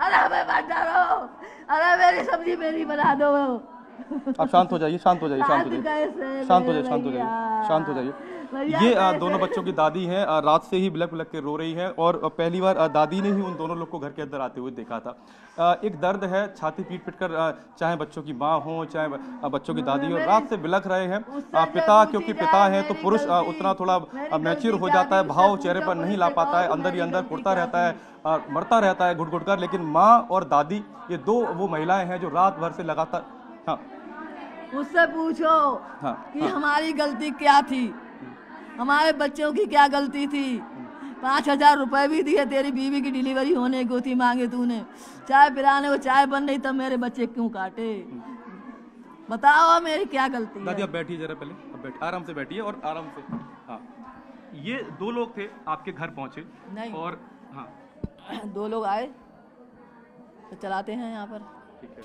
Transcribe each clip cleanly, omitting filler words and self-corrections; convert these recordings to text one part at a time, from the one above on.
अरे हमें मत डरो, अरे मेरी सब्जी मेरी बना दो। आप शांत हो जाइए, शांत हो जाइए, शांत हो जाइए, शांत हो जाइए, शांत हो जाइए, शांत हो जाइए। ये दोनों बच्चों की दादी हैं, रात से ही बिलख बिलख के रो रही हैं और पहली बार दादी ने ही उन दोनों लोग को घर के अंदर आते हुए देखा था। एक दर्द है, छाती पीट पीट कर, चाहे बच्चों की माँ हो चाहे बच्चों की दादी हो, रात से बिलख रहे हैं। पिता, क्योंकि पिता है तो पुरुष उतना थोड़ा मैच्योर हो जाता है, भाव चेहरे पर नहीं ला पाता है, अंदर ही अंदर कुड़ता रहता है, मरता रहता है घुट घुट कर। लेकिन माँ और दादी, ये दो वो महिलाएं हैं जो रात भर से लगातार। हाँ, उससे पूछो हाँ, कि हाँ, हमारी गलती क्या थी, हमारे बच्चों की क्या गलती थी। 5,000 रुपए भी दिए, तेरी बीवी की डिलीवरी होने को थी, मांगे तूने, चाय पिलाने को चाय बन रही, तब मेरे बच्चे क्यों काटे? बताओ मेरी क्या गलती है? दादी आप बैठिए जरा, पहले अब बैठ, आराम से बैठिए और आराम से। हाँ, ये दो लोग थे आपके घर पहुंचे? नहीं। और हाँ, 2 लोग आए तो चलाते हैं यहाँ पर, ठीक है,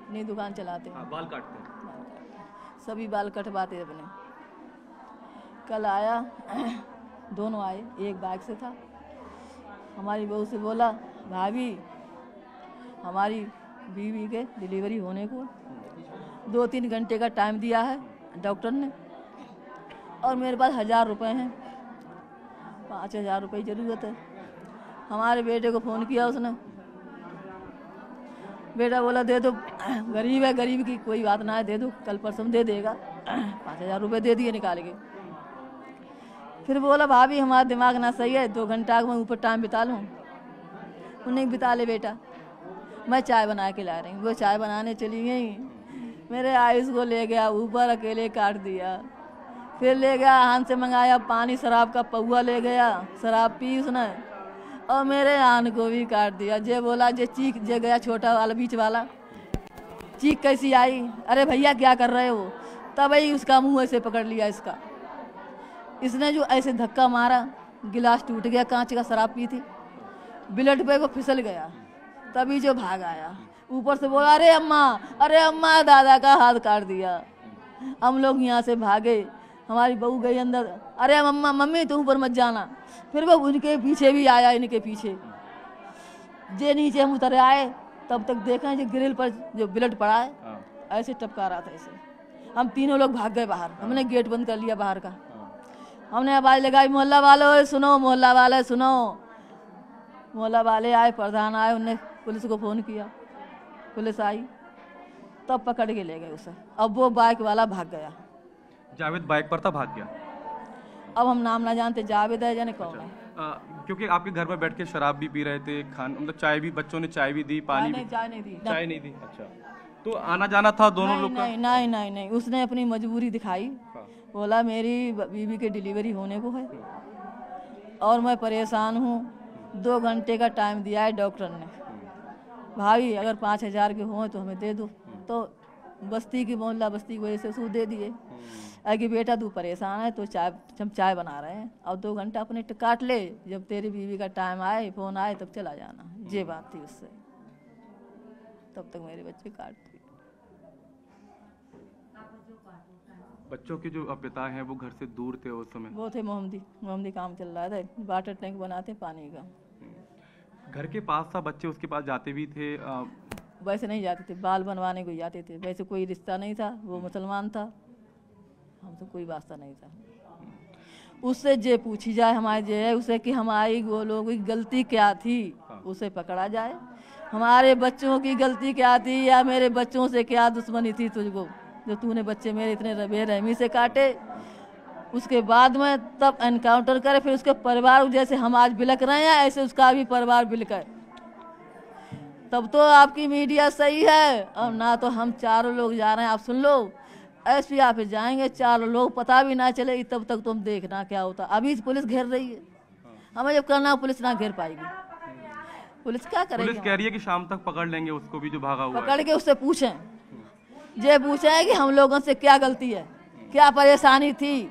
अपनी दुकान चलाते हैं। हाँ, बाल काटते हैं। सभी बाल कटवाते अपने। कल आया, दोनों आए, एक बाइक से था। हमारी बहू से बोला, भाभी हमारी बीवी के डिलीवरी होने को 2-3 घंटे का टाइम दिया है डॉक्टर ने, और मेरे पास 1,000 रुपये हैं, 5,000 रुपये की ज़रूरत है। हमारे बेटे को फ़ोन किया उसने, बेटा बोला दे दो, गरीब है, गरीब की कोई बात ना है, दे दो, कल परसों दे देगा। 5,000 रुपये दे दिए निकाल के। फिर बोला भाभी हमारा दिमाग ना सही है, 2 घंटा मैं ऊपर टाइम बिता लूँ। उन्हें बिता ले बेटा, मैं चाय बना के ला रही हूँ। वो चाय बनाने चली गई, मेरे आयुष को ले गया ऊपर, अकेले काट दिया। फिर ले गया, हाथ से मंगाया पानी, शराब का पौआ ले गया, शराब पी उसने, और मेरे आन को भी काट दिया। जे बोला, जे चीख जे गया, छोटा वाला बीच वाला चीख कैसी आई, अरे भैया क्या कर रहे हो? तब ही उसका मुंह ऐसे पकड़ लिया इसका। इसने जो ऐसे धक्का मारा, गिलास टूट गया, कांच का शराब पी थी, बिलट पे वो फिसल गया। तभी जो भाग आया, ऊपर से बोला अरे अम्मा, अरे अम्मा, दादा का हाथ काट दिया। हम लोग यहाँ से भागे, हमारी बहू गई अंदर, अरे मम्मा, मम्मी तुम ऊपर मत जाना। फिर वो उनके पीछे भी आया, इनके पीछे। जे नीचे हम उतरे आए, तब तक देखा जो ग्रिल पर जो ब्लड पड़ा है, ऐसे टपका रहा था ऐसे। हम तीनों लोग भाग गए बाहर, हमने गेट बंद कर लिया बाहर का। हमने आवाज़ लगाई, मोहल्ला वालों सुनो, मोहल्ला वाले सुनो। मोहल्ला वाले आए, प्रधान आए, उनने पुलिस को फ़ोन किया, पुलिस आई, तब पकड़ के ले गए उसे। अब वो बाइक वाला भाग गया। जावेद बाइक पर था, भाग गया। अब हम नाम ना जानते, जावेद है जाने कौन है। क्योंकि आपके घर में बैठ के शराब भी पी रहे थे, मतलब चाय भी, बच्चों ने चाय भी दी, पानी भी? चाय नहीं दी, चाय नहीं दी। अच्छा, तो आना जाना था दोनों लोग का? नहीं नहीं नहीं नहीं, उसने अपनी मजबूरी दिखाई। बोला मेरी बीवी की डिलीवरी होने को है और मैं परेशान हूँ, 2 घंटे का टाइम दिया है डॉक्टर ने, भाई अगर 5,000 के हों तो हमें दे दो। तो बस्ती की, मोहल्ला बस्ती की वजह से उसको दे दिए। कि बेटा तू परेशान है तो चाय, हम चाय बना रहे हैं, अब 2 घंटा अपने काट ले, जब तेरी बीवी का टाइम आए, फ़ोन आए, तब चला जाना। ये बात थी उससे, तब तक मेरे बच्चे काट दिए। बच्चों के जो पिता हैं वो घर से दूर थे उस समय? वो थे मोहम्मदी काम चल रहा था, वाटर टैंक बनाते पानी का। घर के पास था, बच्चे उसके पास जाते भी थे? वैसे नहीं जाते थे, बाल बनवाने को जाते थे, वैसे कोई रिश्ता नहीं था, वो मुसलमान था, हमसे कोई वास्ता नहीं था। उससे जे पूछी जाए हमारे जे है उसे कि हमारी वो लोगों की गलती क्या थी, उसे पकड़ा जाए। हमारे बच्चों की गलती क्या थी, या मेरे बच्चों से क्या दुश्मनी थी तुझको, जो तूने बच्चे मेरे इतने बेरहमी से काटे। उसके बाद में तब एनकाउंटर करे, फिर उसके परिवार, जैसे हम आज बिलक रहे हैं ऐसे उसका भी परिवार बिलके, तब तो आपकी मीडिया सही है। और ना तो हम 4 लोग जा रहे हैं, आप सुन लो, एसपी ऑफिस जाएंगे, 4 लोग, पता भी ना चले, तब तक तुम देखना क्या होता। अभी पुलिस घेर रही है, हमें जब करना पुलिस ना घेर पाएगी। पुलिस क्या करेगी? पुलिस कह रही है कि शाम तक पकड़ लेंगे उसको भी जो भागा हुआ है। पकड़ के उससे पूछें, ये पूछें कि हम लोगों से क्या गलती है, क्या परेशानी थी,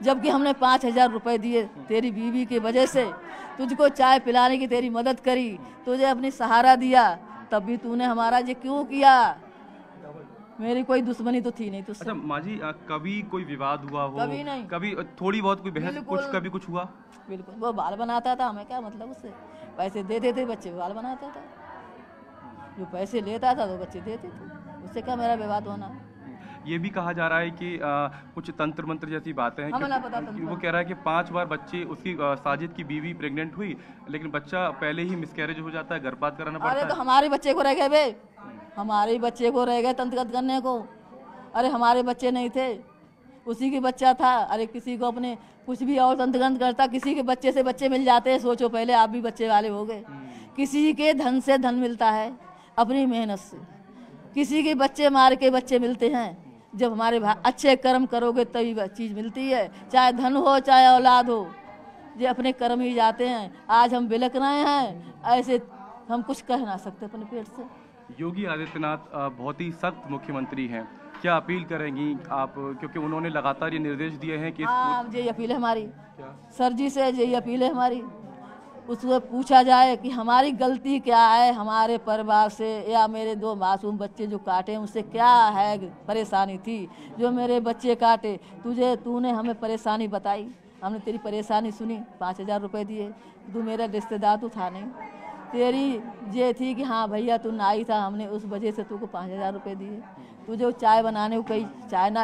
जबकि हमने 5,000 रुपये दिए तेरी बीवी की वजह से, तुझको चाय पिलाने की तेरी मदद करी, तुझे अपनी सहारा दिया, तब भी तूने हमारा ये क्यों किया? मेरी कोई दुश्मनी तो थी नहीं तुझसे। अच्छा माँ जी, कभी कोई विवाद हुआ हो? कभी नहीं। कभी थोड़ी बहुत कोई बहस, कुछ कभी कुछ हुआ? बिल्कुल। वो बाल बनाता था, हमें क्या मतलब उससे, पैसे देते थे बच्चे बाल बनाता था, जो पैसे लेता था तो बच्चे देते थे, उससे क्या मेरा विवाद होना। ये भी कहा जा रहा है कि कुछ तंत्र मंत्र जैसी बातें हैं हमें ना पता कि तंत्र। वो कह रहा है कि 5 बार बच्चे उसकी साजिद की बीवी प्रेग्नेंट हुई, लेकिन बच्चा पहले ही मिसकैरेज हो जाता है, गर्भपात कराना पड़ता अरे है। तो हमारे बच्चे को रह गए बे, हमारे बच्चे को रह गए तंत्र करने को। अरे हमारे बच्चे नहीं थे, उसी के बच्चा था। अरे किसी को अपने कुछ भी और तंत्र करता, किसी के बच्चे से बच्चे मिल जाते हैं। सोचो पहले आप भी बच्चे वाले हो गए। किसी के धन से धन मिलता है, अपनी मेहनत से। किसी के बच्चे मार के बच्चे मिलते हैं। जब हमारे अच्छे कर्म करोगे तभी चीज़ मिलती है, चाहे धन हो चाहे औलाद हो, ये अपने कर्म ही जाते हैं। आज हम बिलक रहे हैं, ऐसे हम कुछ कह ना सकते अपने पेट से। योगी आदित्यनाथ बहुत ही सख्त मुख्यमंत्री हैं, क्या अपील करेंगी आप, क्योंकि उन्होंने लगातार ये निर्देश दिए हैं कि हाँ, ये अपील है हमारी सर जी से, ये अपील है हमारी। उसको पूछा जाए कि हमारी गलती क्या है, हमारे परिवार से या मेरे 2 मासूम बच्चे जो काटे उससे क्या है परेशानी थी, जो मेरे बच्चे काटे। तूने हमें परेशानी बताई, हमने तेरी परेशानी सुनी, 5000 रुपये दिए। तू मेरा रिश्तेदार तो था नहीं, तेरी ये थी कि हाँ भैया तू नाई था, हमने उस वजह से तुझको 5000 रुपये दिए। तुझे चाय बनाने को कही,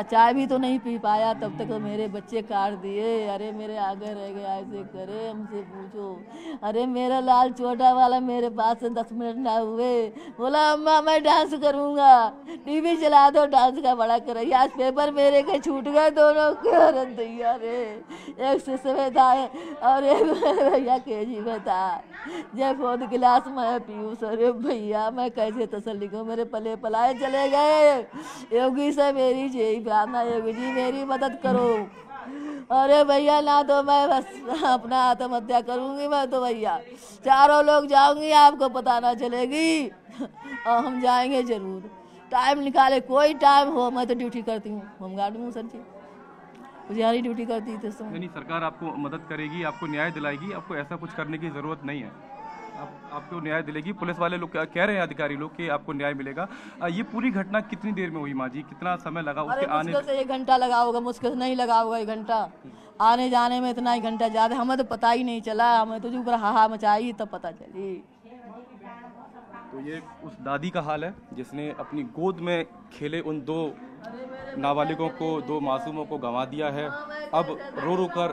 चाय भी तो नहीं पी पाया, तब तक तो मेरे बच्चे काट दिए। अरे मेरे आगे रह गया, ऐसे करे हमसे पूछो। अरे मेरा लाल छोटा वाला मेरे पास से 10 मिनट ना हुए, बोला अम्मा मैं डांस करूँगा, टीवी चला दो, डांस का बड़ा कर। आज पेपर मेरे के छूट गए दोनों के दैया रे। एक शिष्य में था और एक भैया KG में था। जब 4th क्लास में पीयूष। अरे भैया मैं कैसे तसल्ली करूं, मेरे पले पलाए चले गए। योगी से मेरी यही प्रार्थना, योगी जी मेरी मदद करो। अरे भैया ना तो मैं बस अपना आत्महत्या करूंगी, मैं तो भैया चारों लोग जाऊंगी, आपको पता ना चलेगी। और हम जाएंगे जरूर, टाइम निकाले, कोई टाइम हो। मैं तो ड्यूटी करती हूँ, होमगार्ड में हूँ सर जी, मुझे ड्यूटी करती थी। नहीं, सरकार आपको मदद करेगी, आपको न्याय दिलाएगी, आपको ऐसा कुछ करने की जरूरत नहीं है, आपको न्याय दिलेगी। पुलिस वाले लोग कह रहे हैं, अधिकारी लोग, कि आपको न्याय मिलेगा। ये पूरी घटना कितनी देर में हुई माँ जी, कितना समय लगा उसके आने? मुश्किल से 1 घंटा लगा होगा, मुश्किल से नहीं लगा होगा 1 घंटा, आने जाने में इतना 1 घंटा ज़्यादा। हमें तो पता ही नहीं चला, हमें तो जो ऊपर हाहा मचाई तब पता चली। तो ये उस दादी का हाल है जिसने अपनी गोद में खेले उन 2 नाबालिगों को, 2 मासूमों को गंवा दिया है। अब रो रो कर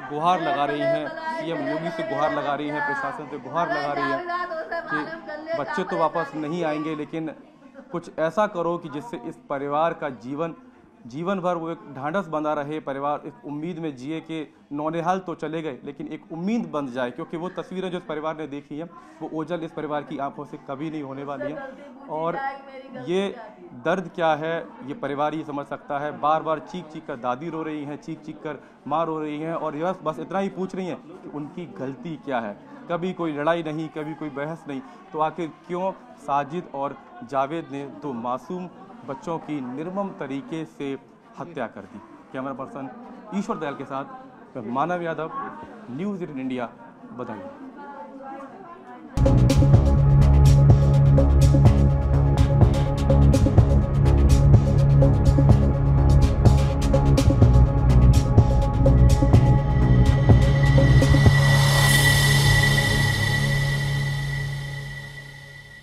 गुहार लगा रही हैं, CM योगी से गुहार लगा रही हैं, प्रशासन से गुहार लगा रही है कि बच्चे तो वापस नहीं आएंगे, लेकिन कुछ ऐसा करो कि जिससे इस परिवार का जीवन भर वो एक ढांढस बंधा रहे, परिवार इस उम्मीद में जिए कि नौनिहाल तो चले गए लेकिन एक उम्मीद बन जाए, क्योंकि वो तस्वीरें जो इस परिवार ने देखी हैं वो ओझल इस परिवार की आंखों से कभी नहीं होने वाली हैं। और ये दर्द क्या है ये परिवार ही समझ सकता है। बार बार चीख चीख कर दादी रो रही हैं, चीख चीख कर माँ रो रही हैं, और यह बस इतना ही पूछ रही हैं कि उनकी गलती क्या है। कभी कोई लड़ाई नहीं, कभी कोई बहस नहीं, तो आखिर क्यों साजिद और जावेद ने 2 मासूम बच्चों की निर्मम तरीके से हत्या कर दी। कैमरा पर्सन ईश्वर दयाल के साथ मानव यादव, न्यूज़ 18 इंडिया, बधाई।